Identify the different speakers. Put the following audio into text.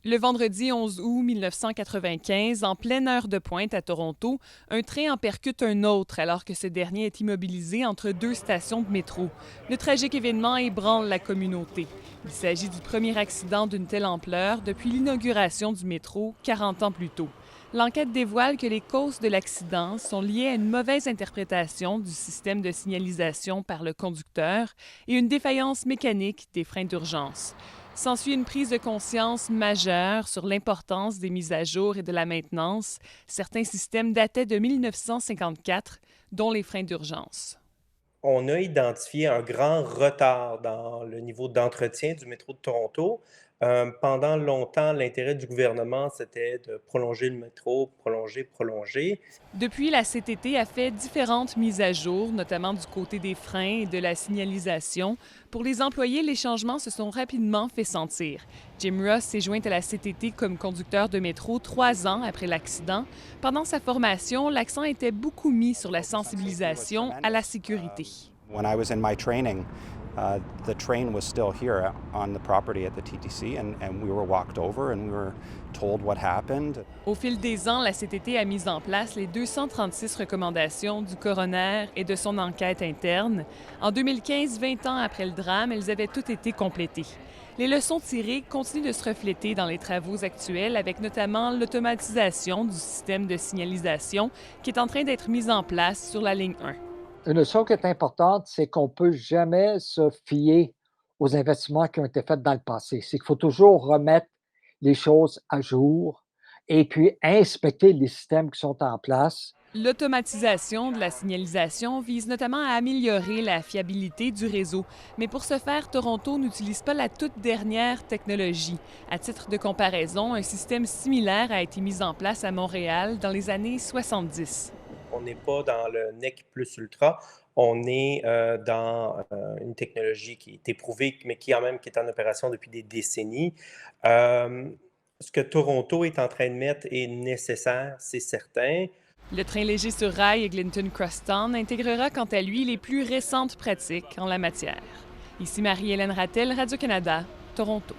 Speaker 1: Le vendredi 11 août 1995, en pleine heure de pointe à Toronto, un train en percute un autre alors que ce dernier est immobilisé entre deux stations de métro. Le tragique événement ébranle la communauté. Il s'agit du premier accident d'une telle ampleur depuis l'inauguration du métro 40 ans plus tôt. L'enquête dévoile que les causes de l'accident sont liées à une mauvaise interprétation du système de signalisation par le conducteur et une défaillance mécanique des freins d'urgence. S'ensuit une prise de conscience majeure sur l'importance des mises à jour et de la maintenance. Certains systèmes dataient de 1954, dont les freins d'urgence.
Speaker 2: On a identifié un grand retard dans le niveau d'entretien du métro de Toronto. Pendant longtemps, l'intérêt du gouvernement, c'était de prolonger le métro, prolonger.
Speaker 1: Depuis, la CTT a fait différentes mises à jour, notamment du côté des freins et de la signalisation. Pour les employés, les changements se sont rapidement fait sentir. Jim Ross s'est joint à la CTT comme conducteur de métro 3 ans après l'accident. Pendant sa formation, l'accent était beaucoup mis sur la sensibilisation à la sécurité.
Speaker 3: When I was in my training, the train was still here on the property at the TTC, and we were walked over and we were told what happened.
Speaker 1: Au fil des ans, la CTT a mis en place les 236 recommandations du coroner et de son enquête interne. En 2015, 20 ans après le drame, elles avaient toutes été complétées. Les leçons tirées continuent de se refléter dans les travaux actuels, avec notamment l'automatisation du système de signalisation qui est en train d'être mise en place sur la ligne 1.
Speaker 4: Une leçon qui est importante, c'est qu'on ne peut jamais se fier aux investissements qui ont été faits dans le passé. C'est qu'il faut toujours remettre les choses à jour et puis inspecter les systèmes qui sont en place.
Speaker 1: L'automatisation de la signalisation vise notamment à améliorer la fiabilité du réseau. Mais pour ce faire, Toronto n'utilise pas la toute dernière technologie. À titre de comparaison, un système similaire a été mis en place à Montréal dans les années 70.
Speaker 2: On n'est pas dans le NEC plus ultra, on est dans une technologie qui est éprouvée, mais qui quand même qui est en opération depuis des décennies. Ce que Toronto est en train de mettre est nécessaire, c'est certain.
Speaker 1: Le train léger sur rail Eglinton Crosstown intégrera quant à lui les plus récentes pratiques en la matière. Ici Marie-Hélène Rattel, Radio-Canada, Toronto.